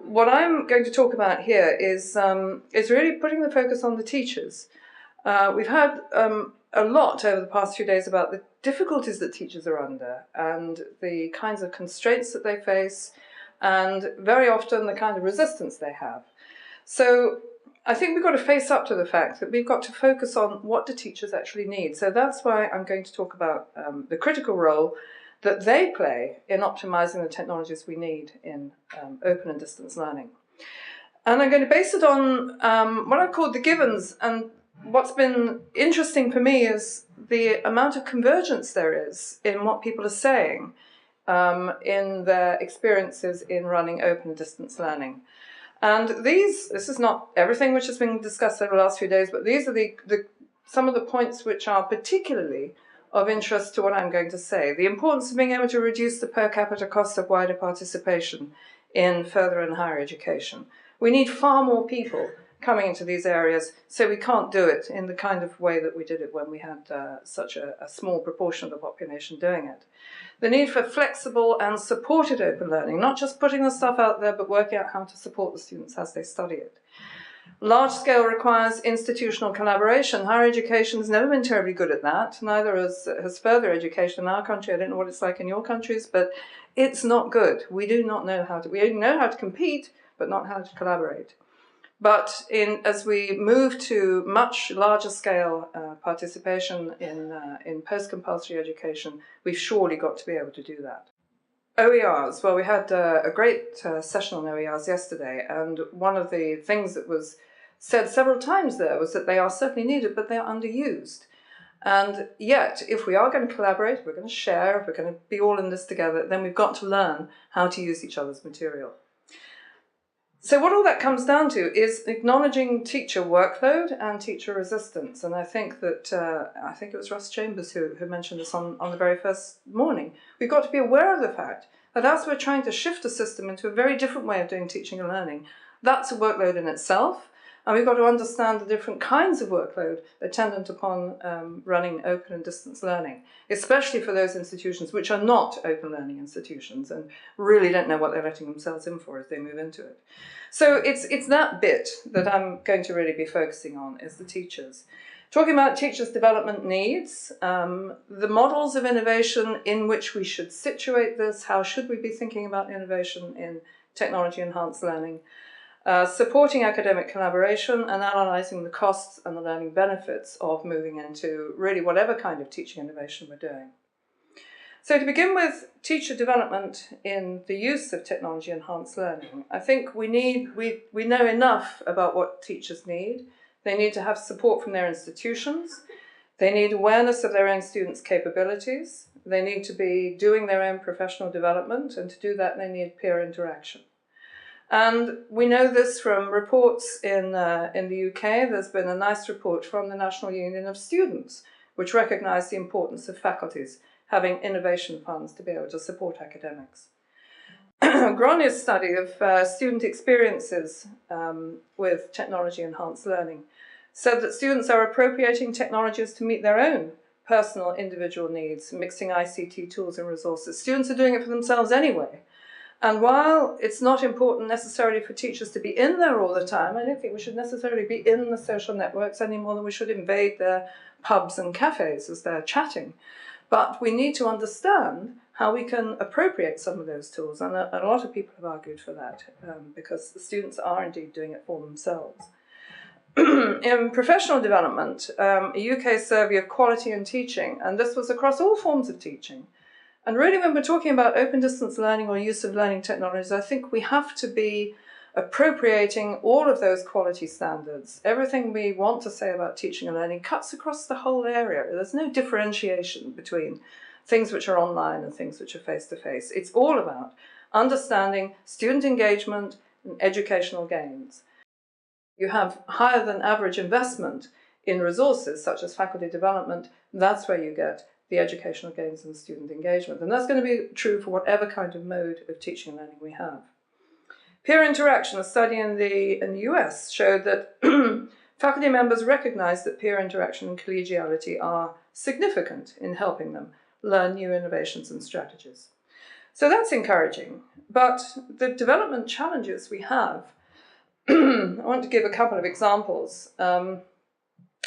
What I'm going to talk about here is really putting the focus on the teachers. We've had a lot over the past few days about the difficulties that teachers are under and the kinds of constraints that they face and very often the kind of resistance they have. So I think we've got to face up to the fact that we've got to focus on what do teachers actually need. So that's why I'm going to talk about the critical role that they play in optimizing the technologies we need in open and distance learning. And I'm going to base it on what I've called the givens. And what's been interesting for me is the amount of convergence there is in what people are saying in their experiences in running open and distance learning. And this is not everything which has been discussed over the last few days, but these are some of the points which are particularly of interest to what I'm going to say. The importance of being able to reduce the per capita cost of wider participation in further and higher education. We need far more people coming into these areas, so we can't do it in the kind of way that we did it when we had such a small proportion of the population doing it. The need for flexible and supported open learning, not just putting the stuff out there, but working out how to support the students as they study it. Large scale requires institutional collaboration. Higher education has never been terribly good at that. Neither has further education in our country. I don't know what it's like in your countries, but it's not good. We do not know how to. We know how to compete, but not how to collaborate. But as we move to much larger scale participation in post-compulsory education, we've surely got to be able to do that. OERs, well, we had a great session on OERs yesterday, and one of the things that was said several times there was that they are certainly needed, but they are underused. And yet, if we are going to collaborate, we're going to share, if we're going to be all in this together, then we've got to learn how to use each other's material. So what all that comes down to is acknowledging teacher workload and teacher resistance. And I think that, I think it was Russ Chambers who mentioned this on the very first morning. We've got to be aware of the fact that as we're trying to shift a system into a very different way of doing teaching and learning, that's a workload in itself. And we've got to understand the different kinds of workload attendant upon running open and distance learning, especially for those institutions which are not open learning institutions and really don't know what they're letting themselves in for as they move into it. So it's that bit that I'm going to really be focusing on, is the teachers. Talking about teachers' development needs, the models of innovation in which we should situate this, how should we be thinking about innovation in technology-enhanced learning, supporting academic collaboration and analysing the costs and the learning benefits of moving into really whatever kind of teaching innovation we're doing. So to begin with teacher development in the use of technology-enhanced learning, I think we know enough about what teachers need. They need to have support from their institutions. They need awareness of their own students' capabilities. They need to be doing their own professional development, and to do that they need peer interaction. And we know this from reports in the UK. There's been a nice report from the National Union of Students, which recognised the importance of faculties having innovation funds to be able to support academics. Groni's study of student experiences with technology-enhanced learning said that students are appropriating technologies to meet their own personal individual needs, mixing ICT tools and resources. Students are doing it for themselves anyway. And while it's not important necessarily for teachers to be in there all the time, I don't think we should necessarily be in the social networks any more than we should invade their pubs and cafes as they're chatting. But we need to understand how we can appropriate some of those tools, and a lot of people have argued for that, because the students are indeed doing it for themselves. In professional development, a UK survey of quality in teaching, and this was across all forms of teaching. And really, when we're talking about open distance learning or use of learning technologies, I think we have to be appropriating all of those quality standards. Everything we want to say about teaching and learning cuts across the whole area. There's no differentiation between things which are online and things which are face-to-face. It's all about understanding student engagement and educational gains. You have higher than average investment in resources such as faculty development. That's where you get the educational gains and student engagement. And that's going to be true for whatever kind of mode of teaching and learning we have. Peer interaction, a study in the US showed that faculty members recognize that peer interaction and collegiality are significant in helping them learn new innovations and strategies. So that's encouraging. But the development challenges we have, I want to give a couple of examples. I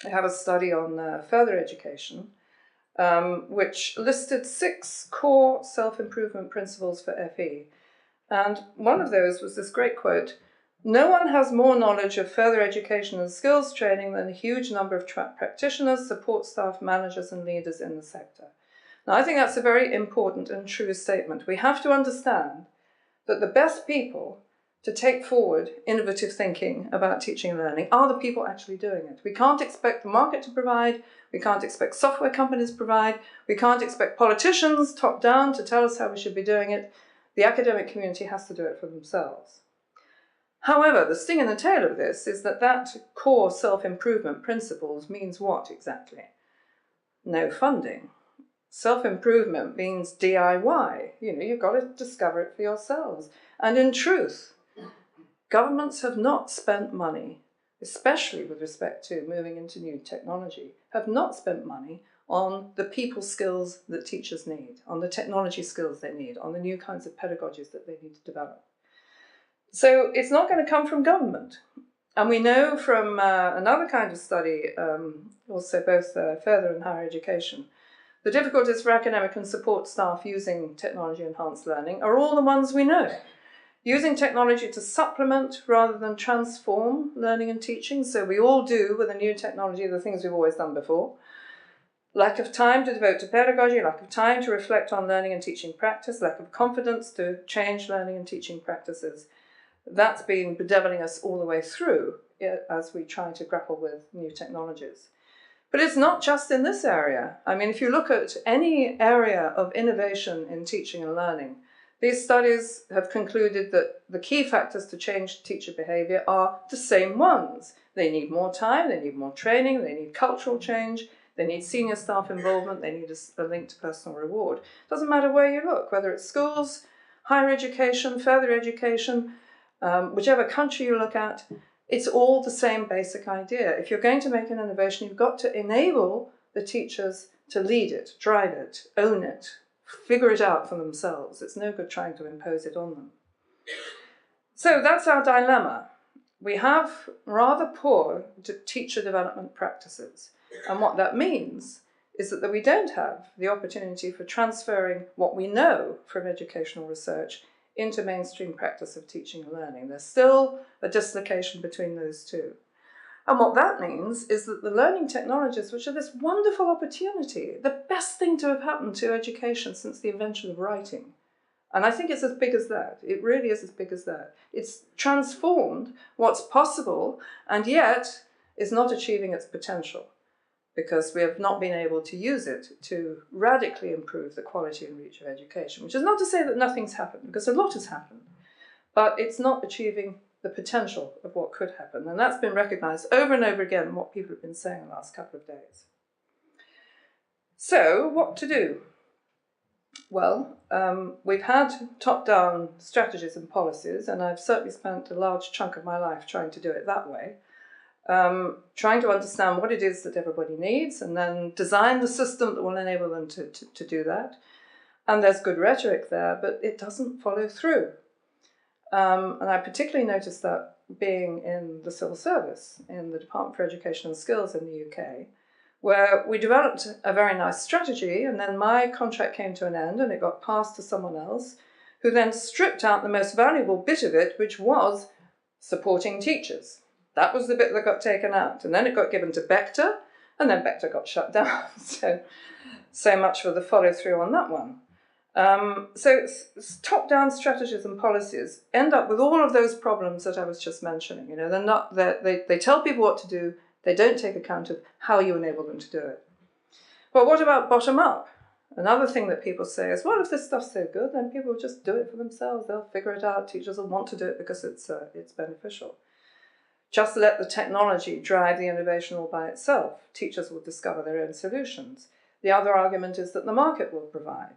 have a study on further education, which listed 6 core self-improvement principles for FE. And one of those was this great quote: "No one has more knowledge of further education and skills training than a huge number of practitioners, support staff, managers and leaders in the sector." Now, I think that's a very important and true statement. We have to understand that the best people to take forward innovative thinking about teaching and learning are the people actually doing it. We can't expect the market to provide, we can't expect software companies to provide, we can't expect politicians top down to tell us how we should be doing it. The academic community has to do it for themselves. However, the sting in the tail of this is that core self-improvement principles means what exactly? No funding. Self-improvement means DIY. You've got to discover it for yourselves. And in truth, governments have not spent money, especially with respect to moving into new technology, have not spent money on the people skills that teachers need, on the technology skills they need, on the new kinds of pedagogies that they need to develop. So it's not going to come from government. And we know from another kind of study, also both further and higher education, the difficulties for academic and support staff using technology-enhanced learning are all the ones we know. Using technology to supplement rather than transform learning and teaching, so we all do with a new technology the things we've always done before. Lack of time to devote to pedagogy, lack of time to reflect on learning and teaching practice, lack of confidence to change learning and teaching practices. That's been bedeviling us all the way through as we try to grapple with new technologies. But it's not just in this area. I mean, if you look at any area of innovation in teaching and learning, these studies have concluded that the key factors to change teacher behaviour are the same ones. They need more time, they need more training, they need cultural change, they need senior staff involvement, they need a link to personal reward. It doesn't matter where you look, whether it's schools, higher education, further education, whichever country you look at, it's all the same basic idea. If you're going to make an innovation, you've got to enable the teachers to lead it, drive it, own it, figure it out for themselves. It's no good trying to impose it on them. So that's our dilemma. We have rather poor teacher development practices. And what that means is that we don't have the opportunity for transferring what we know from educational research into mainstream practice of teaching and learning. There's still a dislocation between those two. And what that means is that the learning technologies, which are this wonderful opportunity, the best thing to have happened to education since the invention of writing, and I think it's as big as that. It really is as big as that. It's transformed what's possible and yet is not achieving its potential because we have not been able to use it to radically improve the quality and reach of education, which is not to say that nothing's happened, because a lot has happened, but it's not achieving the potential of what could happen. And that's been recognised over and over again in what people have been saying the last couple of days. So, what to do? Well, we've had top-down strategies and policies, and I've certainly spent a large chunk of my life trying to do it that way. Trying to understand what it is that everybody needs and then design the system that will enable them to do that. And there's good rhetoric there, but it doesn't follow through. And I particularly noticed that being in the civil service, in the Department for Education and Skills in the UK, where we developed a very nice strategy, and then my contract came to an end and it got passed to someone else, who then stripped out the most valuable bit of it, which was supporting teachers. That was the bit that got taken out. And then it got given to Bechter, and then Bechter got shut down. So much for the follow-through on that one. So top-down strategies and policies end up with all of those problems that I was just mentioning. They tell people what to do, they don't take account of how you enable them to do it. But what about bottom-up? Another thing that people say is, well, if this stuff's so good, then people will just do it for themselves. They'll figure it out. Teachers will want to do it because it's beneficial. Just let the technology drive the innovation all by itself. Teachers will discover their own solutions. The other argument is that the market will provide.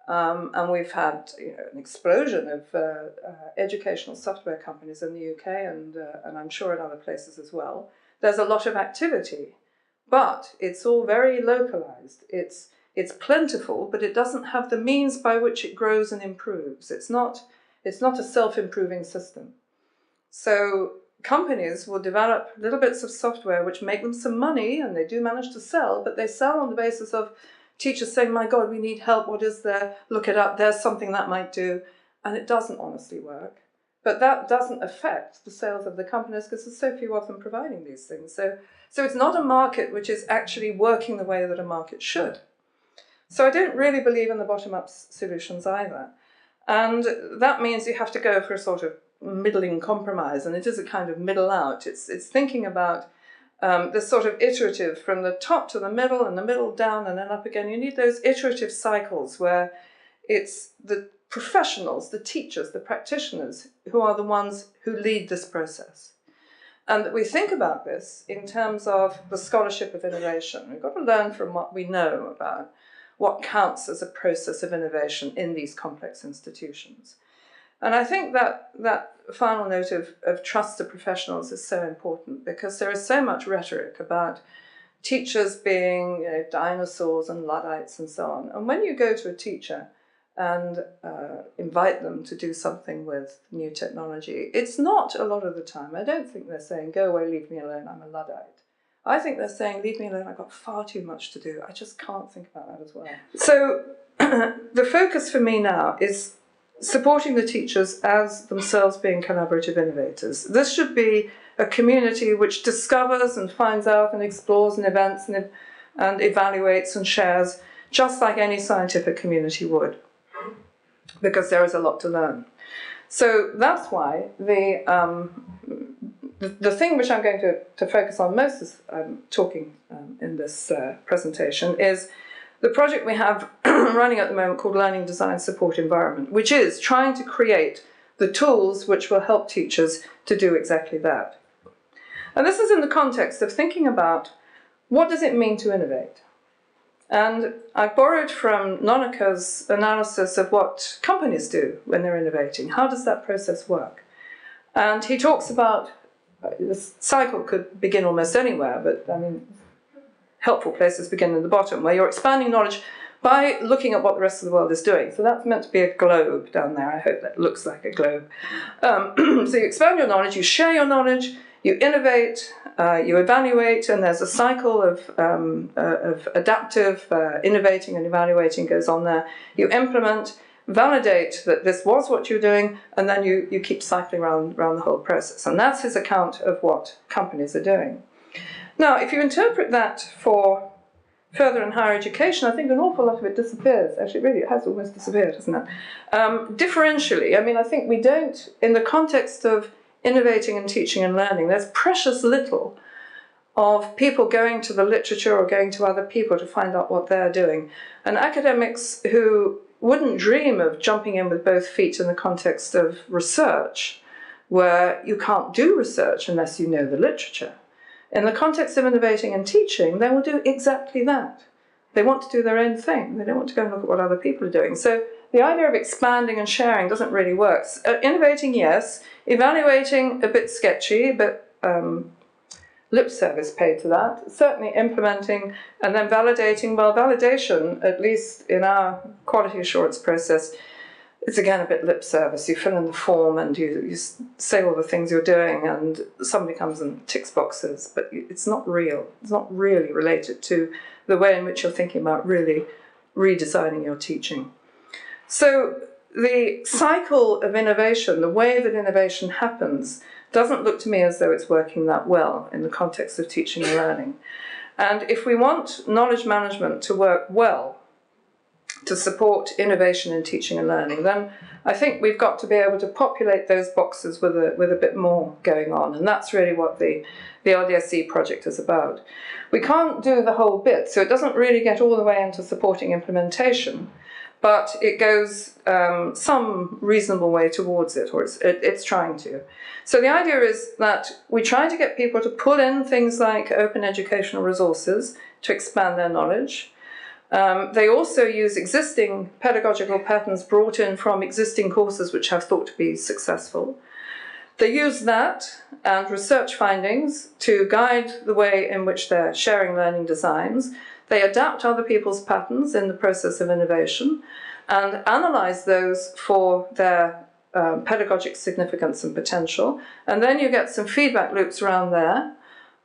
And we've had an explosion of educational software companies in the UK and I'm sure in other places as well. There's a lot of activity, but it's all very localized. It's It's plentiful, but it doesn't have the means by which it grows and improves. It's not a self-improving system. So companies will develop little bits of software which make them some money, and they do manage to sell, but they sell on the basis of teachers saying, my God, we need help, what is there? Look it up, there's something that might do. And it doesn't honestly work. But that doesn't affect the sales of the companies because there's so few of them providing these things. So it's not a market which is actually working the way that a market should. So I don't really believe in the bottom-up solutions either. And that means you have to go for a sort of middling compromise, and it is a kind of middle out. It's thinking about this sort of iterative from the top to the middle down and then up again. You need those iterative cycles where it's the professionals, the teachers, the practitioners who are the ones who lead this process. And that we think about this in terms of the scholarship of innovation. We've got to learn from what we know about what counts as a process of innovation in these complex institutions. And I think that final note of trust to professionals is so important because there is so much rhetoric about teachers being dinosaurs and Luddites and so on. And when you go to a teacher and invite them to do something with new technology, it's not a lot of the time. I don't think they're saying, go away, leave me alone, I'm a Luddite. I think they're saying, leave me alone, I've got far too much to do. I just can't think about that as well. So the focus for me now is supporting the teachers as themselves being collaborative innovators. This should be a community which discovers and finds out and explores and events and evaluates and shares, just like any scientific community would, because there is a lot to learn. So that's why the thing which I'm going to focus on most as I'm talking in this presentation is the project we have running at the moment called Learning Design Support Environment, which is trying to create the tools which will help teachers to do exactly that. And this is in the context of thinking about what does it mean to innovate? And I borrowed from Nonaka's analysis of what companies do when they're innovating. How does that process work? And he talks about this cycle could begin almost anywhere, but I mean, helpful places begin in the bottom, where you're expanding knowledge by looking at what the rest of the world is doing. So that's meant to be a globe down there. I hope that looks like a globe. So you expand your knowledge, you share your knowledge, you innovate, you evaluate, and there's a cycle of adaptive innovating and evaluating goes on there. You implement, validate that this was what you're doing, and then you keep cycling around the whole process. And that's his account of what companies are doing. Now, if you interpret that for further and higher education, I think an awful lot of it disappears. Actually, really, it has almost disappeared, hasn't it? Differentially, I mean, I think we don't, in the context of innovating and teaching and learning, there's precious little of people going to the literature or going to other people to find out what they're doing. And academics who wouldn't dream of jumping in with both feet in the context of research, where you can't do research unless you know the literature. In the context of innovating and teaching, they will do exactly that. They want to do their own thing. They don't want to go and look at what other people are doing. So the idea of expanding and sharing doesn't really work. Innovating, yes. Evaluating, a bit sketchy, but lip service paid to that. Certainly implementing and then validating. Well, validation, at least in our quality assurance process, it's again a bit lip service. You fill in the form and you say all the things you're doing, and somebody comes and ticks boxes, but it's not real. It's not really related to the way in which you're thinking about really redesigning your teaching. So the cycle of innovation, the way that innovation happens, doesn't look to me as though it's working that well in the context of teaching and learning. And if we want knowledge management to work well, to support innovation in teaching and learning, then I think we've got to be able to populate those boxes with a bit more going on. And that's really what the RDSE project is about. We can't do the whole bit, so it doesn't really get all the way into supporting implementation, but it goes some reasonable way towards it, or it's trying to. So the idea is that we try to get people to pull in things like open educational resources to expand their knowledge. They also use existing pedagogical patterns brought in from existing courses which have thought to be successful. They use that and research findings to guide the way in which they're sharing learning designs. They adapt other people's patterns in the process of innovation and analyze those for their pedagogic significance and potential. And then you get some feedback loops around there.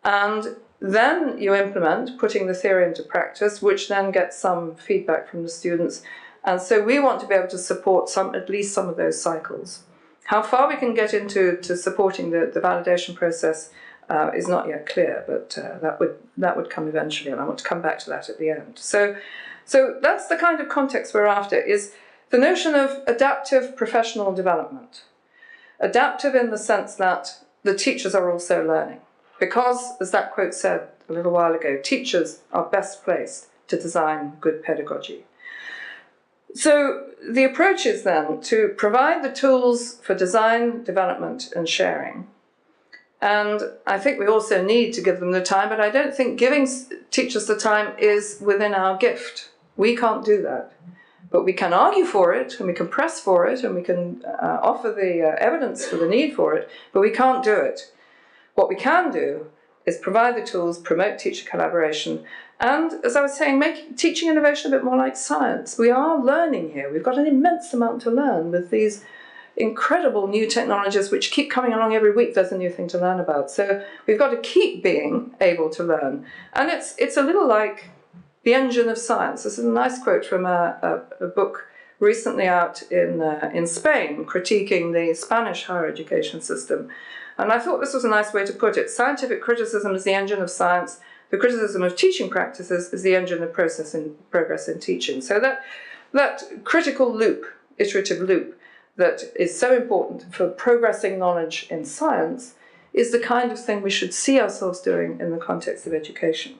And then you implement, putting the theory into practice, which then gets some feedback from the students. And so we want to be able to support at least some of those cycles. How far we can get into supporting the validation process is not yet clear, but that would come eventually, and I want to come back to that at the end. So that's the kind of context we're after, is the notion of adaptive professional development. Adaptive in the sense that the teachers are also learning. Because, as that quote said a little while ago, teachers are best placed to design good pedagogy. So the approach is then to provide the tools for design, development, and sharing. And I think we also need to give them the time, but I don't think giving teachers the time is within our gift. We can't do that. But we can argue for it, and we can press for it, and we can offer the evidence for the need for it, but we can't do it. What we can do is provide the tools, promote teacher collaboration, and, as I was saying, make teaching innovation a bit more like science. We are learning here. We've got an immense amount to learn with these incredible new technologies which keep coming along every week. There's a new thing to learn about. So we've got to keep being able to learn. And it's a little like the engine of science. This is a nice quote from a book recently out in Spain, critiquing the Spanish higher education system. And I thought this was a nice way to put it. Scientific criticism is the engine of science. The criticism of teaching practices is the engine of progress in teaching. So that critical loop, iterative loop, that is so important for progressing knowledge in science is the kind of thing we should see ourselves doing in the context of education.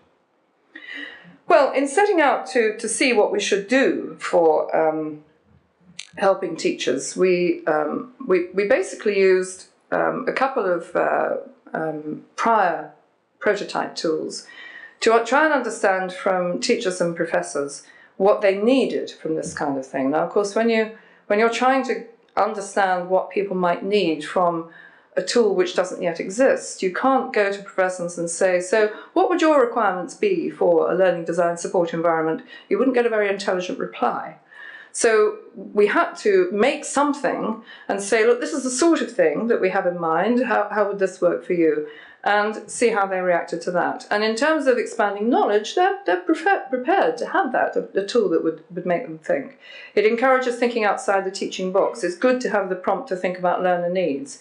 Well, in setting out to see what we should do for helping teachers, we basically used a couple of prior prototype tools to try and understand from teachers and professors what they needed from this kind of thing. Now, of course, when you're trying to understand what people might need from a tool which doesn't yet exist, you can't go to professors and say, so what would your requirements be for a learning design support environment? You wouldn't get a very intelligent reply. So we had to make something and say, look, this is the sort of thing that we have in mind. How would this work for you? And see how they reacted to that. And in terms of expanding knowledge, they're prepared to have that, a tool that would make them think. It encourages thinking outside the teaching box. It's good to have the prompt to think about learner needs.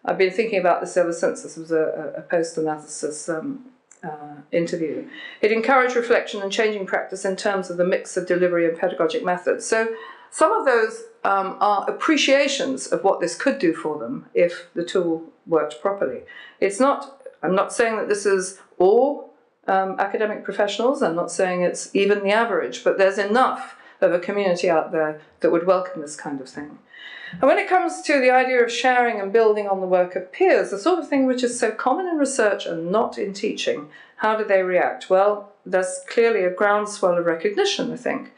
I've been thinking about this ever since. This was a post-analysis interview. It encouraged reflection and changing practice in terms of the mix of delivery and pedagogic methods. So some of those are appreciations of what this could do for them if the tool worked properly. I'm not saying that this is all academic professionals. I'm not saying it's even the average, but there's enough of a community out there that would welcome this kind of thing. And when it comes to the idea of sharing and building on the work of peers, the sort of thing which is so common in research and not in teaching, how do they react? Well, there's clearly a groundswell of recognition, I think.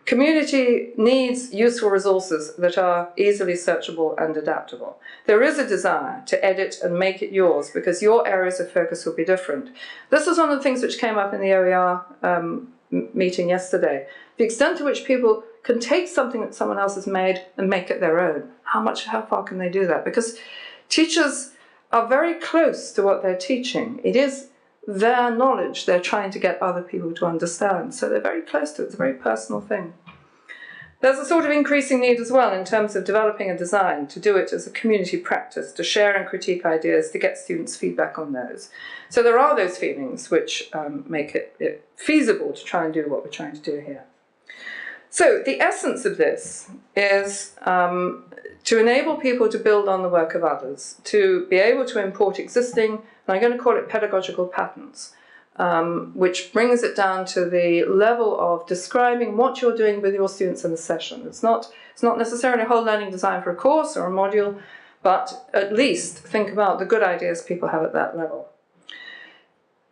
Community needs useful resources that are easily searchable and adaptable. There is a desire to edit and make it yours because your areas of focus will be different. This was one of the things which came up in the OER meeting yesterday. The extent to which people can take something that someone else has made and make it their own. How far can they do that? Because teachers are very close to what they're teaching. It is their knowledge they're trying to get other people to understand. So they're very close to it. It's a very personal thing. There's a sort of increasing need as well in terms of developing a design, to do it as a community practice, to share and critique ideas, to get students' feedback on those. So there are those feelings which make it feasible to try and do what we're trying to do here. So the essence of this is to enable people to build on the work of others, to be able to import existing, and I'm going to call it pedagogical patterns, which brings it down to the level of describing what you're doing with your students in a session. It's not necessarily a whole learning design for a course or a module, but at least think about the good ideas people have at that level.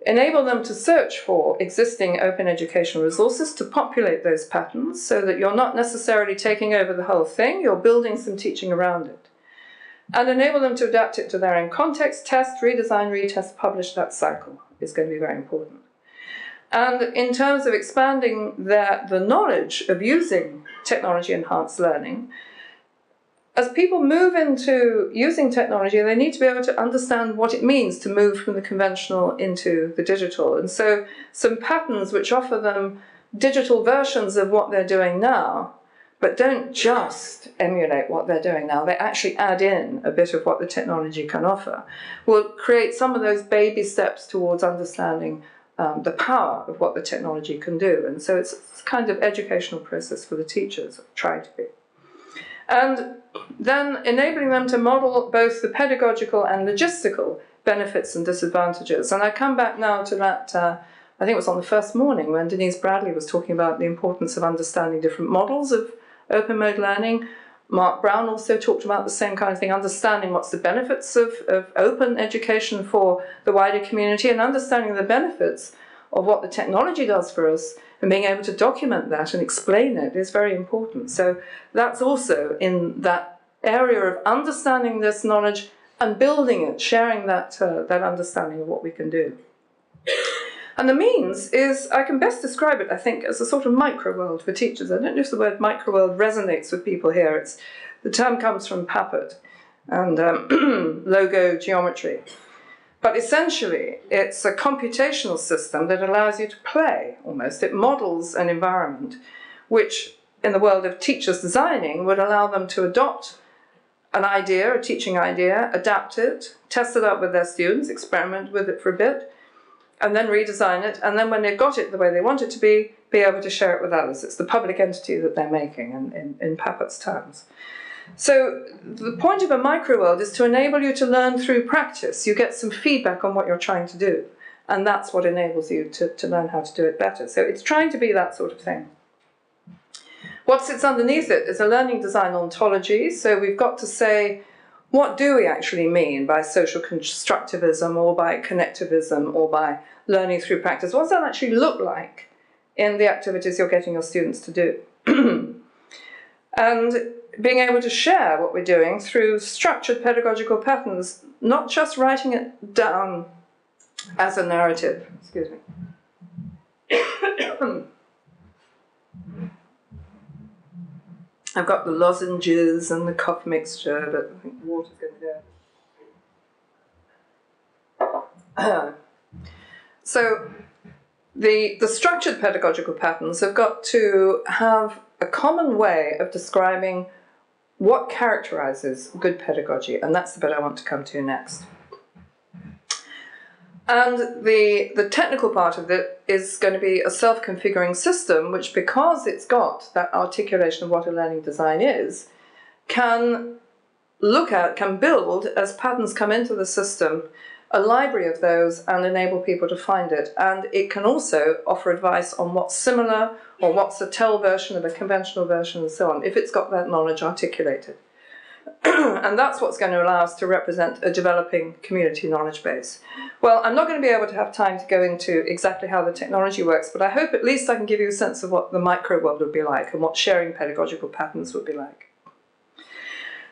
Enable them to search for existing open educational resources to populate those patterns so that you're not necessarily taking over the whole thing, you're building some teaching around it. And enable them to adapt it to their own context, test, redesign, retest, publish. That cycle is going to be very important. And in terms of expanding the knowledge of using technology-enhanced learning, as people move into using technology, they need to be able to understand what it means to move from the conventional into the digital. And so some patterns which offer them digital versions of what they're doing now, but don't just emulate what they're doing now, they actually add in a bit of what the technology can offer, will create some of those baby steps towards understanding the power of what the technology can do. And so it's a kind of educational process for the teachers, trying to be. And then enabling them to model both the pedagogical and logistical benefits and disadvantages. And I come back now to that, I think it was on the first morning when Denise Bradley was talking about the importance of understanding different models of open mode learning. Mark Brown also talked about the same kind of thing, understanding what's the benefits of open education for the wider community and understanding the benefits of what the technology does for us, and being able to document that and explain it is very important. So that's also in that area of understanding this knowledge and building it, sharing that understanding of what we can do. And the means is, I can best describe it, I think, as a sort of micro-world for teachers. I don't know if the word micro-world resonates with people here. The term comes from Papert and logo geometry. But essentially, it's a computational system that allows you to play, almost. It models an environment which, in the world of teachers designing, would allow them to adopt an idea, a teaching idea, adapt it, test it out with their students, experiment with it for a bit, and then redesign it, and then when they've got it the way they want it to be able to share it with others. It's the public entity that they're making in Papert's terms. So the point of a micro-world is to enable you to learn through practice. You get some feedback on what you're trying to do, and that's what enables you to learn how to do it better. So it's trying to be that sort of thing. What sits underneath it is a learning design ontology. So we've got to say, what do we actually mean by social constructivism or by connectivism or by learning through practice? What does that actually look like in the activities you're getting your students to do? And being able to share what we're doing through structured pedagogical patterns, not just writing it down as a narrative. Excuse me. I've got the lozenges and the cough mixture, but I think water's going to go. So the structured pedagogical patterns have got to have a common way of describing what characterizes good pedagogy, and that's the bit I want to come to next. And the technical part of it is going to be a self-configuring system, which, because it's got that articulation of what a learning design is, can build, as patterns come into the system, a library of those and enable people to find it. And it can also offer advice on what's similar or what's a tell version of a conventional version and so on, if it's got that knowledge articulated. And that's what's going to allow us to represent a developing community knowledge base. Well, I'm not going to be able to have time to go into exactly how the technology works, but I hope at least I can give you a sense of what the micro-world would be like and what sharing pedagogical patterns would be like.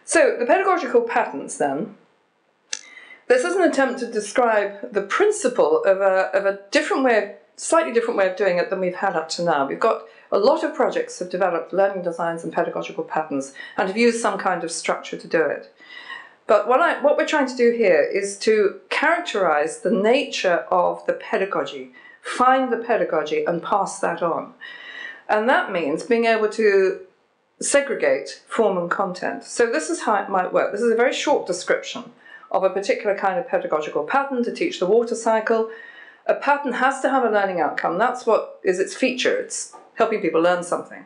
So the pedagogical patterns, then, this is an attempt to describe the principle of a different way, slightly different way of doing it than we've had up to now. We've got a lot of projects have developed learning designs and pedagogical patterns and have used some kind of structure to do it. But what we're trying to do here is to characterize the nature of the pedagogy, find the pedagogy and pass that on. And that means being able to segregate form and content. So this is how it might work. This is a very short description of a particular kind of pedagogical pattern to teach the water cycle. A pattern has to have a learning outcome. That's what is its feature. It's helping people learn something.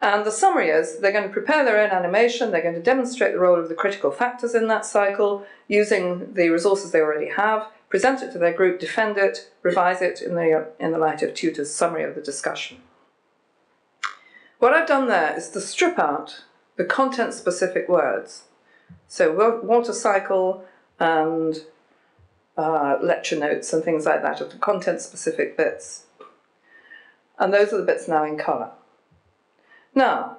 And the summary is they're going to prepare their own animation, they're going to demonstrate the role of the critical factors in that cycle, using the resources they already have, present it to their group, defend it, revise it in the light of tutors' summary of the discussion. What I've done there is to strip out the content-specific words. So water cycle and lecture notes and things like that are the content-specific bits. And those are the bits now in colour. Now,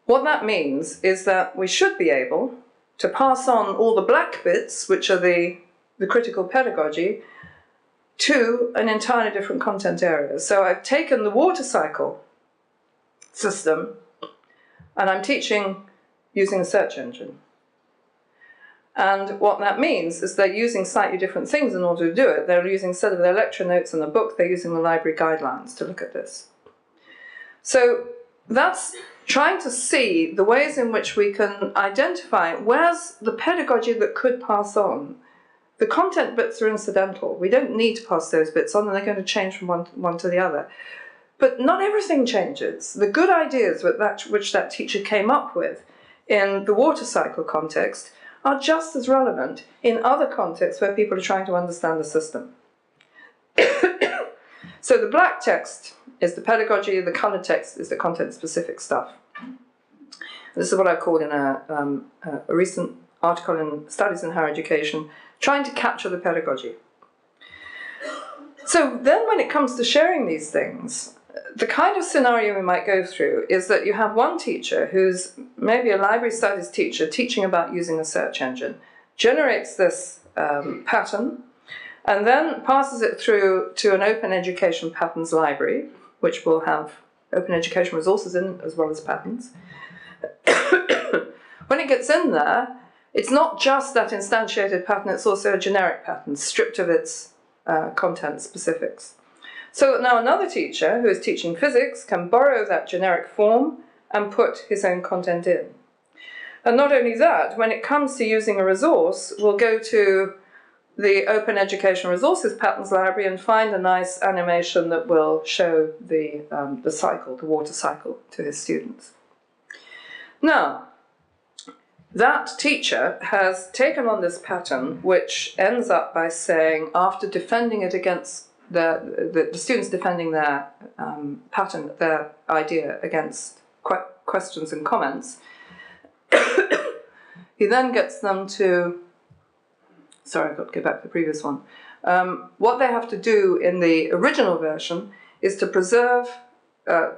what that means is that we should be able to pass on all the black bits, which are the critical pedagogy, to an entirely different content area. So I've taken the water cycle system and I'm teaching using a search engine. And what that means is they're using slightly different things in order to do it. They're using, instead of their lecture notes in the book, they're using the library guidelines to look at this. So that's trying to see the ways in which we can identify where's the pedagogy that could pass on. The content bits are incidental. We don't need to pass those bits on, and they're going to change from one to the other. But not everything changes. The good ideas which that teacher came up with in the water cycle context are just as relevant in other contexts where people are trying to understand the system. So the black text is the pedagogy, the coloured text is the content-specific stuff. This is what I called in a recent article in Studies in Higher Education, trying to capture the pedagogy. So then when it comes to sharing these things, the kind of scenario we might go through is that you have one teacher who's maybe a library studies teacher teaching about using a search engine, generates this pattern, and then passes it through to an open education patterns library, which will have open education resources in as well as patterns. When it gets in there, it's not just that instantiated pattern, it's also a generic pattern, stripped of its content specifics. So now another teacher who is teaching physics can borrow that generic form and put his own content in. And not only that, when it comes to using a resource, we'll go to the Open Education Resources Patterns Library and find a nice animation that will show the cycle, the water cycle, to his students. Now, that teacher has taken on this pattern, which ends up by saying, after defending it against the students defending their pattern, their idea against questions and comments, he then gets them to, sorry, I've got to go back to the previous one. What they have to do in the original version is to preserve, sorry,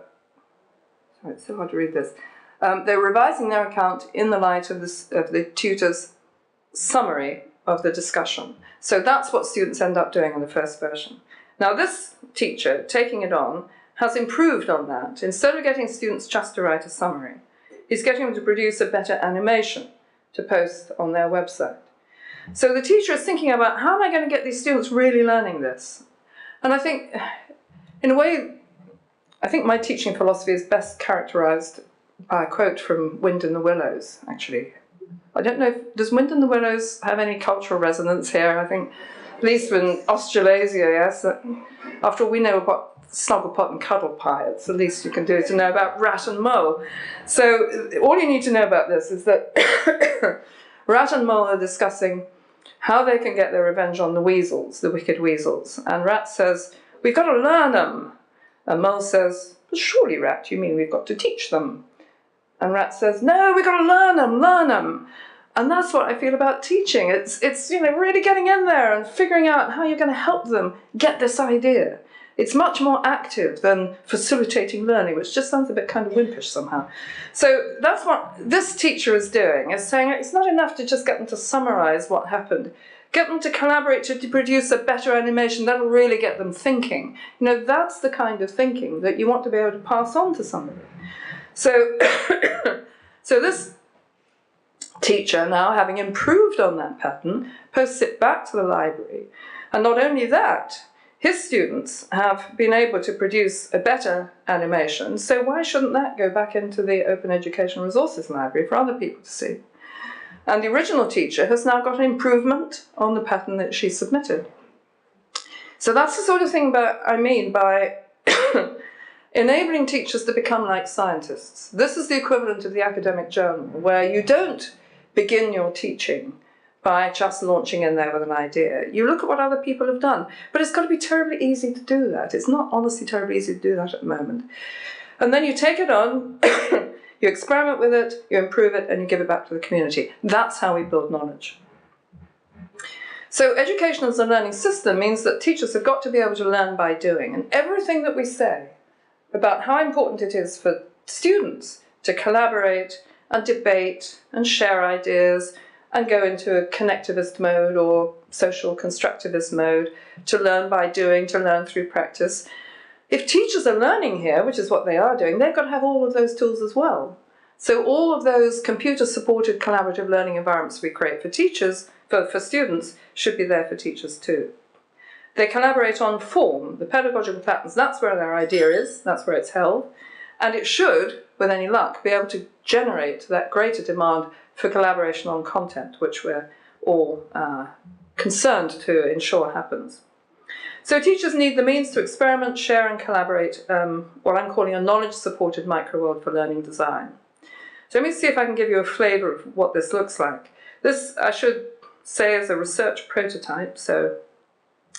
it's so hard to read this. They're revising their account in the light of the tutor's summary of the discussion. So that's what students end up doing in the first version. Now this teacher, taking it on, has improved on that. Instead of getting students just to write a summary, he's getting them to produce a better animation to post on their website. So the teacher is thinking about, how am I going to get these students really learning this? And I think, in a way, I think my teaching philosophy is best characterized by a quote from Wind in the Willows, actually. I don't know, does Wind in the Willows have any cultural resonance here? I think, at least in Australasia, yes. After all, we know about Snugglepot and Cuddlepie. It's the least you can do to know about Rat and Mole. So all you need to know about this is that Rat and Mole are discussing how they can get their revenge on the weasels, the wicked weasels. And Rat says, we've got to learn them. And Mole says, but surely, Rat, you mean we've got to teach them? And Rat says, no, we've got to learn them, learn them. And that's what I feel about teaching. It's really getting in there and figuring out how you're going to help them get this idea. It's much more active than facilitating learning, which just sounds a bit kind of wimpish somehow. So that's what this teacher is doing, is saying it's not enough to just get them to summarize what happened. Get them to collaborate to produce a better animation. That'll really get them thinking. You know, that's the kind of thinking that you want to be able to pass on to somebody. So, so this teacher, now having improved on that pattern, posts it back to the library. And not only that, his students have been able to produce a better animation, so why shouldn't that go back into the Open Education Resources Library for other people to see? And the original teacher has now got an improvement on the pattern that she submitted. So that's the sort of thing I mean by enabling teachers to become like scientists. This is the equivalent of the academic journal, where you don't begin your teaching by just launching in there with an idea. You look at what other people have done, but it's got to be terribly easy to do that. It's not honestly terribly easy to do that at the moment. And then you take it on, you experiment with it, you improve it, and you give it back to the community. That's how we build knowledge. So education as a learning system means that teachers have got to be able to learn by doing. And everything that we say about how important it is for students to collaborate and debate and share ideas and go into a connectivist mode or social constructivist mode, to learn by doing, to learn through practice. If teachers are learning here, which is what they are doing, they've got to have all of those tools as well. So all of those computer-supported collaborative learning environments we create for teachers, for students, should be there for teachers too. They collaborate on form, the pedagogical patterns. That's where their idea is, that's where it's held. And it should, with any luck, be able to generate that greater demand for collaboration on content, which we're all concerned to ensure happens. So teachers need the means to experiment, share and collaborate what I'm calling a knowledge-supported microworld for learning design. So let me see if I can give you a flavour of what this looks like. This, I should say, is a research prototype, so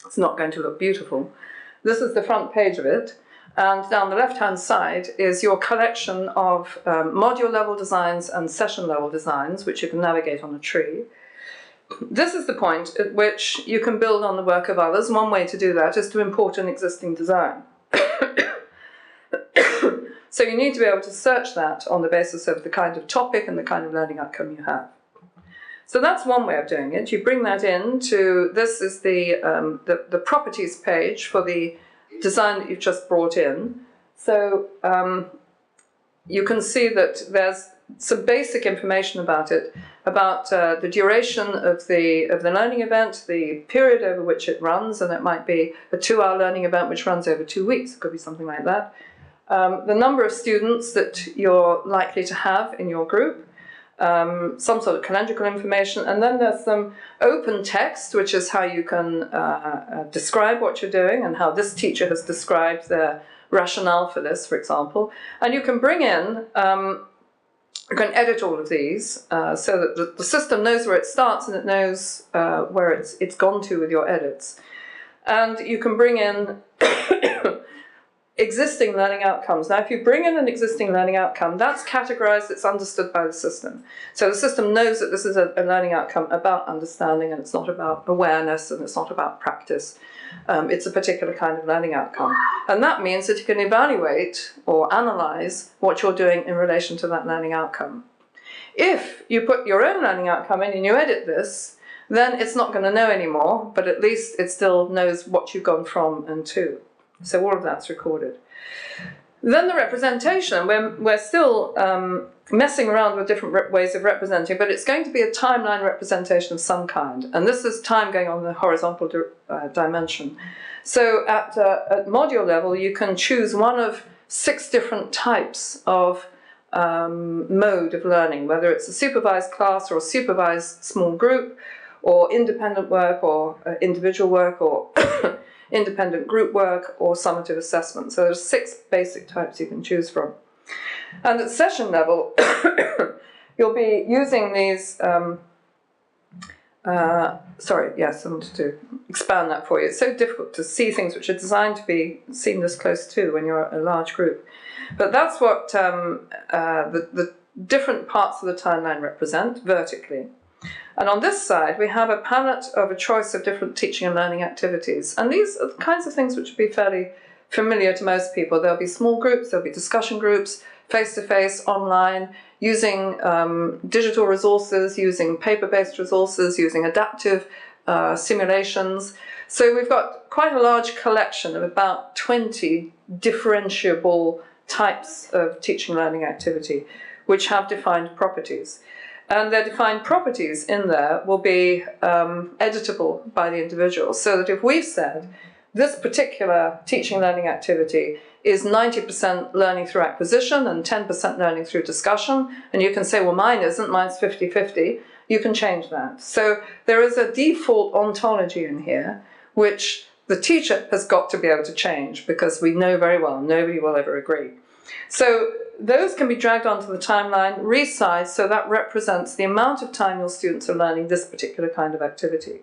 it's not going to look beautiful. This is the front page of it, and down the left-hand side is your collection of module-level designs and session-level designs, which you can navigate on a tree. This is the point at which you can build on the work of others. One way to do that is to import an existing design. So you need to be able to search that on the basis of the kind of topic and the kind of learning outcome you have. So that's one way of doing it. You bring that into, this is the properties page for the design that you've just brought in. So you can see that there's some basic information about it, about the duration of the learning event, the period over which it runs, and it might be a 2-hour learning event which runs over 2 weeks. It could be something like that. The number of students that you're likely to have in your group, some sort of calendrical information, and then there's some open text, which is how you can describe what you're doing and how this teacher has described their rationale for this, for example. And you can bring in, you can edit all of these so that the system knows where it starts and it knows where it's gone to with your edits. And you can bring in existing learning outcomes. Now, if you bring in an existing learning outcome, that's categorized, it's understood by the system. So the system knows that this is a learning outcome about understanding, and it's not about awareness, and it's not about practice. It's a particular kind of learning outcome. And that means that you can evaluate or analyze what you're doing in relation to that learning outcome. If you put your own learning outcome in and you edit this, then it's not going to know anymore, but at least it still knows what you've gone from and to. So all of that's recorded. Then the representation, we're still messing around with different ways of representing, but it's going to be a timeline representation of some kind. And this is time going on the horizontal dimension. So at module level, you can choose one of 6 different types of mode of learning, whether it's a supervised class or a supervised small group, or independent work, or individual work, or independent group work, or summative assessment. So there's 6 basic types you can choose from. And at session level, you'll be using these, sorry, yes, I wanted to expand that for you. It's so difficult to see things which are designed to be seen this close to when you're a large group. But that's what the different parts of the timeline represent vertically. And on this side, we have a palette of a choice of different teaching and learning activities. And these are the kinds of things which would be fairly familiar to most people. There'll be small groups, there'll be discussion groups, face-to-face, online, using digital resources, using paper-based resources, using adaptive simulations. So we've got quite a large collection of about 20 differentiable types of teaching and learning activity, which have defined properties. And their defined properties in there will be editable by the individual. So that if we've said this particular teaching and learning activity is 90% learning through acquisition and 10% learning through discussion, and you can say, well, mine isn't, mine's 50-50, you can change that. So there is a default ontology in here, which the teacher has got to be able to change, because we know very well nobody will ever agree. So those can be dragged onto the timeline, resized, so that represents the amount of time your students are learning this particular kind of activity.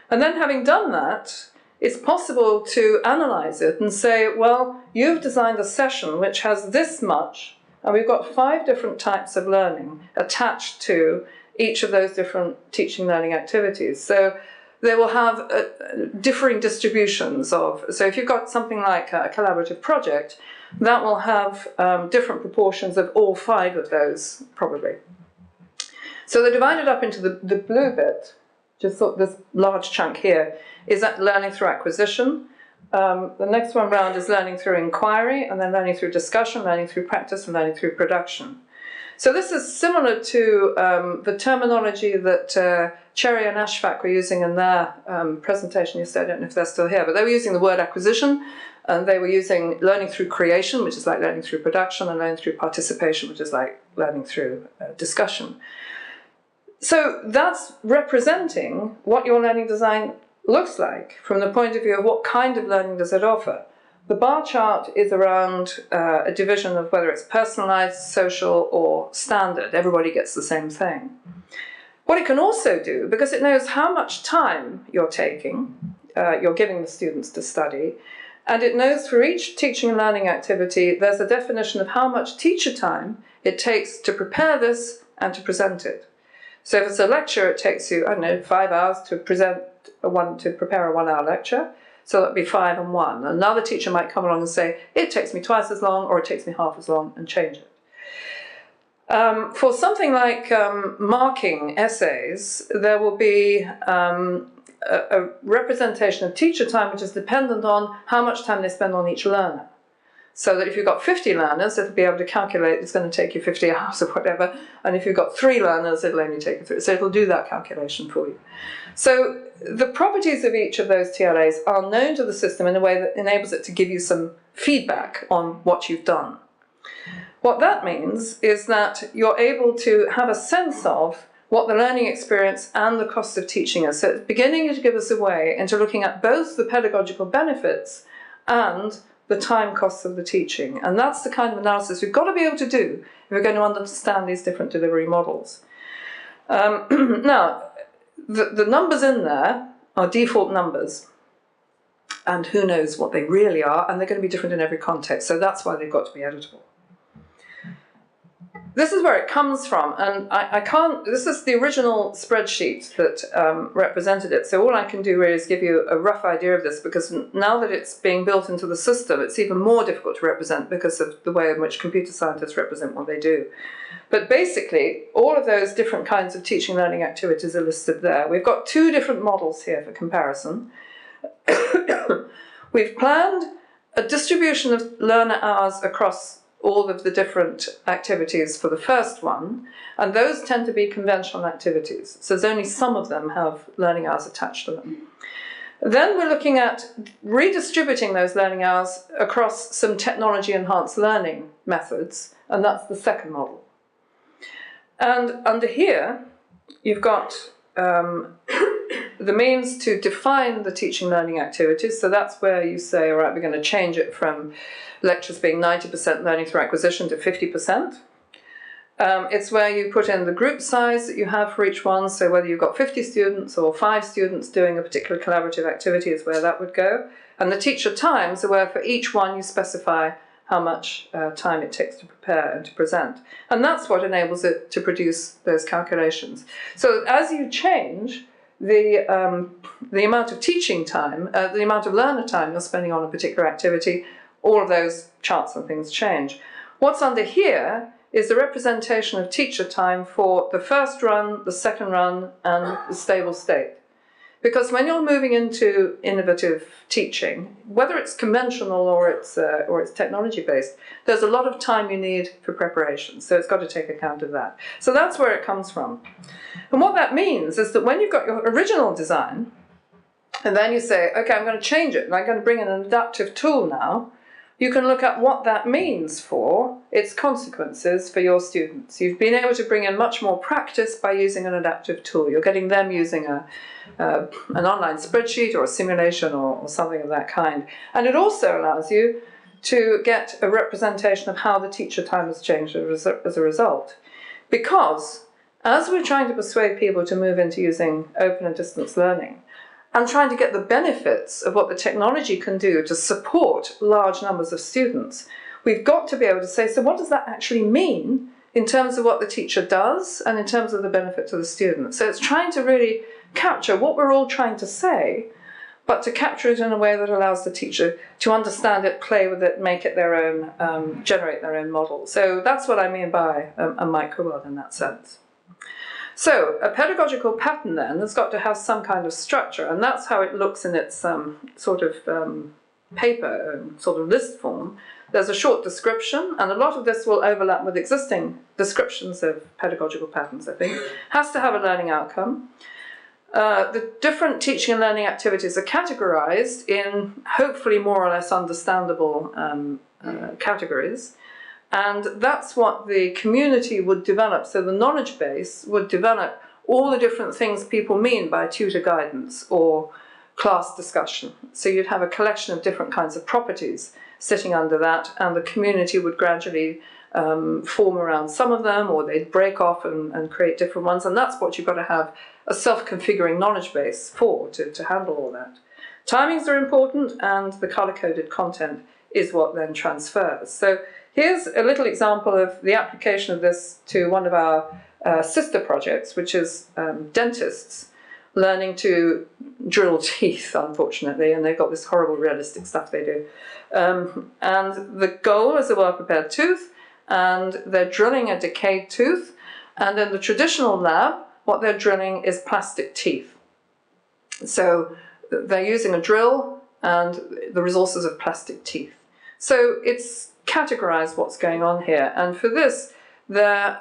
And then having done that, it's possible to analyze it and say, well, you've designed a session which has this much, and we've got 5 different types of learning attached to each of those different teaching learning activities. So they will have differing distributions of, so if you've got something like a collaborative project, that will have different proportions of all 5 of those, probably. So they're divided up into the blue bit, just sort of this large chunk here, is that learning through acquisition. The next one round is learning through inquiry, and then learning through discussion, learning through practice, and learning through production. So this is similar to the terminology that Cherry and Ashfaq were using in their presentation yesterday. I don't know if they're still here, but they were using the word acquisition, and they were using learning through creation, which is like learning through production, and learning through participation, which is like learning through discussion. So that's representing what your learning design looks like from the point of view of what kind of learning does it offer. The bar chart is around a division of whether it's personalized, social, or standard. Everybody gets the same thing. What it can also do, because it knows how much time you're taking, you're giving the students to study, and it knows for each teaching and learning activity, there's a definition of how much teacher time it takes to prepare this and to present it. So if it's a lecture, it takes you, I don't know, 5 hours to prepare a 1-hour lecture. So that'd be 5 and 1. Another teacher might come along and say, it takes me twice as long, or it takes me half as long, and change it. For something like marking essays, there will be a representation of teacher time which is dependent on how much time they spend on each learner. So that if you've got 50 learners, it'll be able to calculate it's going to take you 50 hours or whatever. And if you've got 3 learners, it'll only take you 3. So it'll do that calculation for you. So the properties of each of those TLAs are known to the system in a way that enables it to give you some feedback on what you've done. What that means is that you're able to have a sense of what the learning experience and the cost of teaching is. So it's beginning to give us a way into looking at both the pedagogical benefits and the time costs of the teaching. And that's the kind of analysis we've got to be able to do if we're going to understand these different delivery models. Now, the numbers in there are default numbers, and who knows what they really are, and they're going to be different in every context, so that's why they've got to be editable. This is where it comes from, and I can't, this is the original spreadsheet that represented it, so all I can do really is give you a rough idea of this, because now that it's being built into the system, it's even more difficult to represent because of the way in which computer scientists represent what they do. But basically, all of those different kinds of teaching learning activities are listed there. We've got 2 different models here for comparison. We've planned a distribution of learner hours across all of the different activities for the first one, and those tend to be conventional activities. So there's only some of them have learning hours attached to them. Then we're looking at redistributing those learning hours across some technology-enhanced learning methods, and that's the second model. And under here, you've got the means to define the teaching learning activities. So that's where you say, all right, we're going to change it from lectures being 90% learning through acquisition to 50%. It's where you put in the group size that you have for each one. So whether you've got 50 students or 5 students doing a particular collaborative activity is where that would go. And the teacher times are where for each one you specify how much time it takes to prepare and to present. And that's what enables it to produce those calculations. So as you change the amount of teaching time, the amount of learner time you're spending on a particular activity, all of those charts and things change. What's under here is the representation of teacher time for the first run, the second run, and the stable state. Because when you're moving into innovative teaching, whether it's conventional or it's technology-based, there's a lot of time you need for preparation. So it's got to take account of that. So that's where it comes from. And what that means is that when you've got your original design, and then you say, okay, I'm going to change it, and I'm going to bring in an adaptive tool now, you can look at what that means for its consequences for your students. You've been able to bring in much more practice by using an adaptive tool. You're getting them using an online spreadsheet or a simulation or something of that kind. And it also allows you to get a representation of how the teacher time has changed as a result. Because as we're trying to persuade people to move into using open and distance learning, and trying to get the benefits of what the technology can do to support large numbers of students, we've got to be able to say, so what does that actually mean in terms of what the teacher does and in terms of the benefit to the student? So it's trying to really capture what we're all trying to say, but to capture it in a way that allows the teacher to understand it, play with it, make it their own, generate their own model. So that's what I mean by a micro-world in that sense. So a pedagogical pattern then has got to have some kind of structure, and that's how it looks in its sort of paper, sort of list form. There's a short description, and a lot of this will overlap with existing descriptions of pedagogical patterns, I think. Has to have a learning outcome. The different teaching and learning activities are categorized in hopefully more or less understandable categories. And that's what the community would develop. So the knowledge base would develop all the different things people mean by tutor guidance or class discussion. So you'd have a collection of different kinds of properties sitting under that, and the community would gradually form around some of them, or they'd break off and create different ones. And that's what you've got to have a self-configuring knowledge base for, to handle all that. Timings are important, and the color-coded content is what then transfers. So here's a little example of the application of this to one of our sister projects, which is dentists learning to drill teeth, unfortunately, and they've got this horrible realistic stuff they do. And the goal is a well-prepared tooth, and they're drilling a decayed tooth, and in the traditional lab, what they're drilling is plastic teeth. So they're using a drill and the resources of plastic teeth. So it's categorized what's going on here, and for this, they're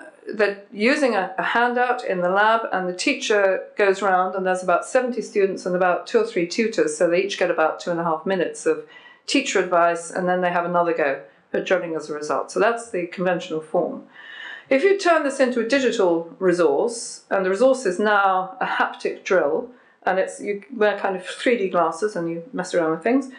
using a handout in the lab, and the teacher goes around, and there's about 70 students and about 2 or 3 tutors, so they each get about 2.5 minutes of teacher advice, and then they have another go at drilling as a result. So that's the conventional form. If you turn this into a digital resource, and the resource is now a haptic drill, and you wear kind of 3D glasses and you mess around with things.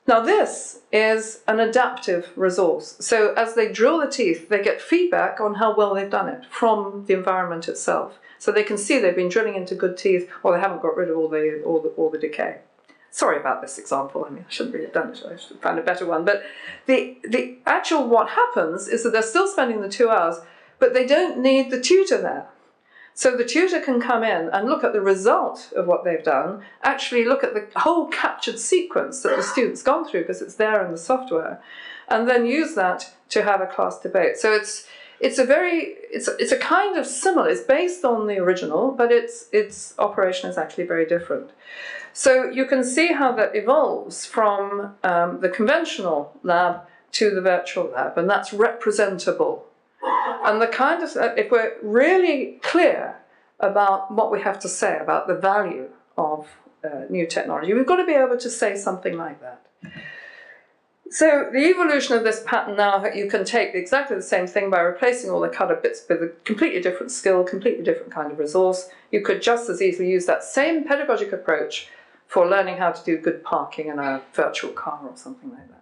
Now this is an adaptive resource. So as they drill the teeth, they get feedback on how well they've done it from the environment itself. So they can see they've been drilling into good teeth, or they haven't got rid of all the decay. Sorry about this example. I mean, I shouldn't really have done it. I should have found a better one. But the actual what happens is that they're still spending the 2 hours, but they don't need the tutor there. So the tutor can come in and look at the result of what they've done, actually look at the whole captured sequence that the student's gone through, because it's there in the software, and then use that to have a class debate. So it's a kind of similar. It's based on the original, but its operation is actually very different. So you can see how that evolves from the conventional lab to the virtual lab, and that's representable. And the kind of, if we're really clear about what we have to say about the value of new technology, we've got to be able to say something like that. So the evolution of this pattern now, you can take exactly the same thing by replacing all the colour bits with a completely different skill, completely different kind of resource. You could just as easily use that same pedagogic approach for learning how to do good parking in a virtual car or something like that.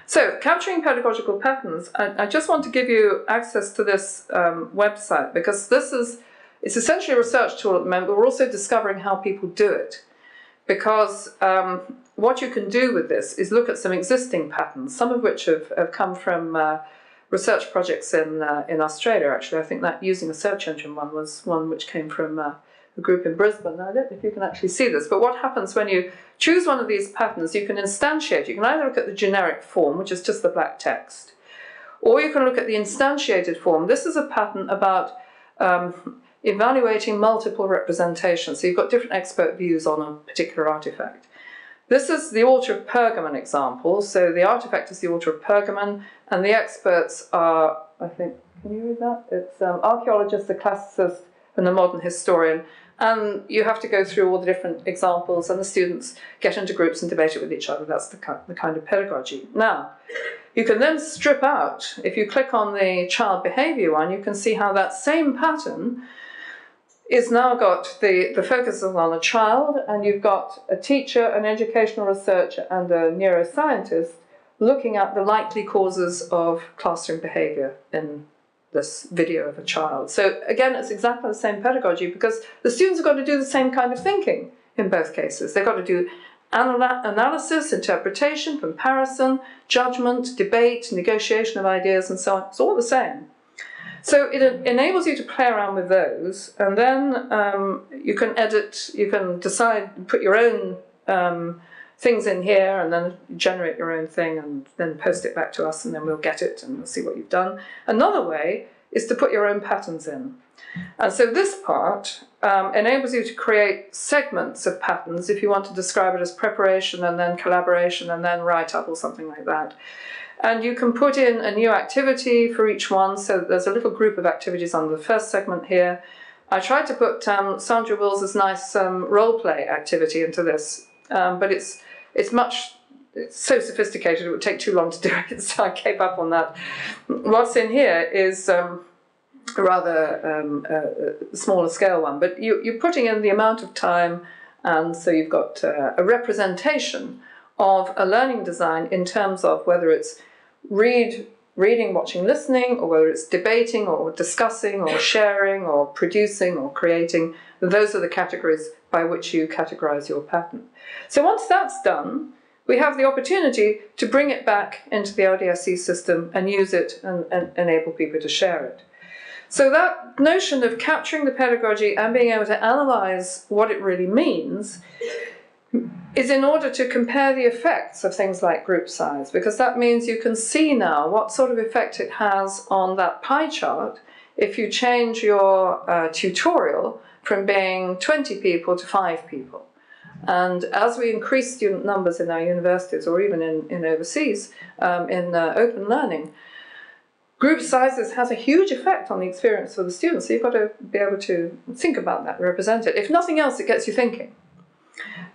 So, capturing pedagogical patterns, I just want to give you access to this website, because it's essentially a research tool at the moment, but we're also discovering how people do it. Because what you can do with this is look at some existing patterns, some of which have come from research projects in Australia, actually. I think that using a search engine one was one which came from a group in Brisbane. Now, I don't know if you can actually see this, but what happens when you choose one of these patterns, you can instantiate. You can either look at the generic form, which is just the black text, or you can look at the instantiated form. This is a pattern about evaluating multiple representations. So you've got different expert views on a particular artifact. This is the altar of Pergamon example. So the artifact is the altar of Pergamon, and the experts are, I think, can you read that? It's archaeologist, the classicist, and the modern historian. And you have to go through all the different examples, and the students get into groups and debate it with each other. That's the kind of pedagogy. Now, you can then strip out, if you click on the child behaviour one, you can see how that same pattern is now got the focus is on a child, and you've got a teacher, an educational researcher, and a neuroscientist looking at the likely causes of classroom behaviour in this video of a child. So again, it's exactly the same pedagogy, because the students have got to do the same kind of thinking in both cases. They've got to do analysis, interpretation, comparison, judgment, debate, negotiation of ideas, and so on. It's all the same. So it enables you to play around with those, and then you can edit, you can decide, put your own things in here, and then generate your own thing, and then post it back to us, and then we'll get it and we'll see what you've done. Another way is to put your own patterns in. And so this part enables you to create segments of patterns if you want to describe it as preparation and then collaboration and then write-up or something like that. And you can put in a new activity for each one, so there's a little group of activities on the first segment here. I tried to put Sandra Wills's nice role-play activity into this, but it's so sophisticated it would take too long to do it, so I gave up on that. What's in here is a rather smaller scale one, but you're putting in the amount of time, and so you've got a representation of a learning design in terms of whether it's reading, watching, listening, or whether it's debating or discussing or sharing or producing or creating. Those are the categories by which you categorize your pattern. So once that's done, we have the opportunity to bring it back into the LDSE system and use it and enable people to share it. So that notion of capturing the pedagogy and being able to analyze what it really means is in order to compare the effects of things like group size, because that means you can see now what sort of effect it has on that pie chart if you change your tutorial from being 20 people to 5 people. And as we increase student numbers in our universities or even in overseas, in open learning, group sizes has a huge effect on the experience for the students. So you've got to be able to think about that, represent it. If nothing else, it gets you thinking.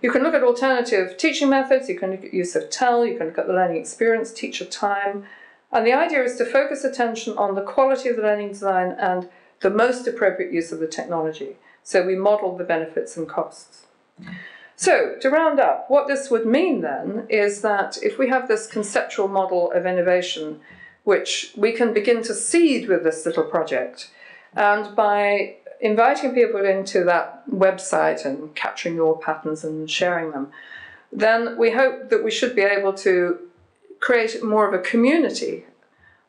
You can look at alternative teaching methods, you can look at use of TEL, you can look at the learning experience, teacher time, and the idea is to focus attention on the quality of the learning design and the most appropriate use of the technology. So we model the benefits and costs. So to round up, what this would mean then is that if we have this conceptual model of innovation, which we can begin to seed with this little project, and by inviting people into that website and capturing your patterns and sharing them, then we hope that we should be able to create more of a community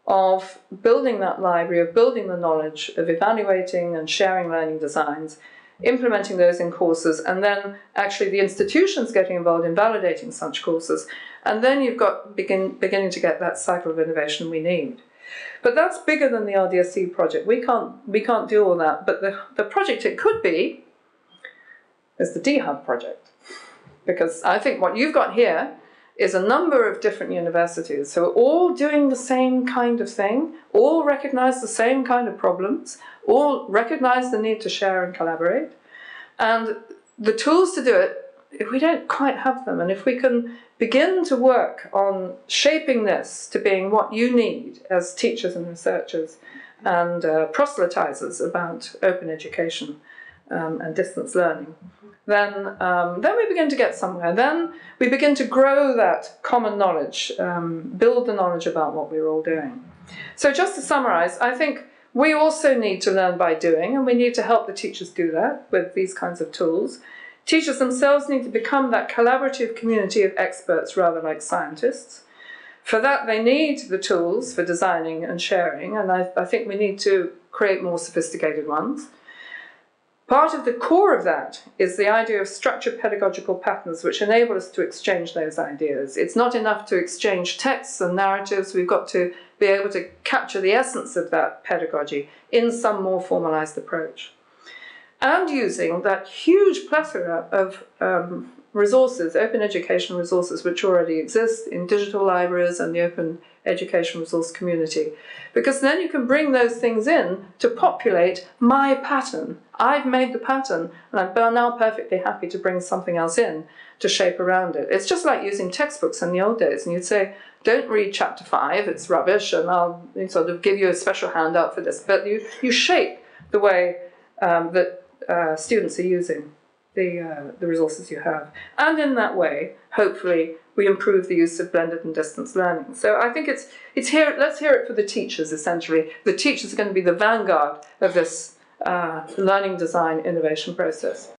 of building that library, of building the knowledge, of evaluating and sharing learning designs, implementing those in courses, and then actually the institutions getting involved in validating such courses. And then you've got beginning to get that cycle of innovation we need. But that's bigger than the LDSE project. We can't do all that. But the project it could be is the dehub project. Because I think what you've got here is a number of different universities. So all doing the same kind of thing, all recognize the same kind of problems, all recognize the need to share and collaborate. And the tools to do it, if we don't quite have them, and if we can begin to work on shaping this to being what you need as teachers and researchers and proselytizers about open education and distance learning, then we begin to get somewhere. Then we begin to grow that common knowledge, build the knowledge about what we're all doing. So just to summarize, I think we also need to learn by doing, and we need to help the teachers do that with these kinds of tools. Teachers themselves need to become that collaborative community of experts rather like scientists. For that, they need the tools for designing and sharing, and I think we need to create more sophisticated ones. Part of the core of that is the idea of structured pedagogical patterns which enable us to exchange those ideas. It's not enough to exchange texts and narratives. We've got to be able to capture the essence of that pedagogy in some more formalized approach. And using that huge plethora of resources, open education resources, which already exist in digital libraries and the open education resource community. Because then you can bring those things in to populate my pattern. I've made the pattern, and I'm now perfectly happy to bring something else in to shape around it. It's just like using textbooks in the old days, and you'd say, don't read chapter 5, it's rubbish, and I'll sort of give you a special handout for this. But you shape the way that students are using the resources you have. And in that way, hopefully, we improve the use of blended and distance learning. So I think it's here, let's hear it for the teachers, essentially. The teachers are going to be the vanguard of this learning design innovation process.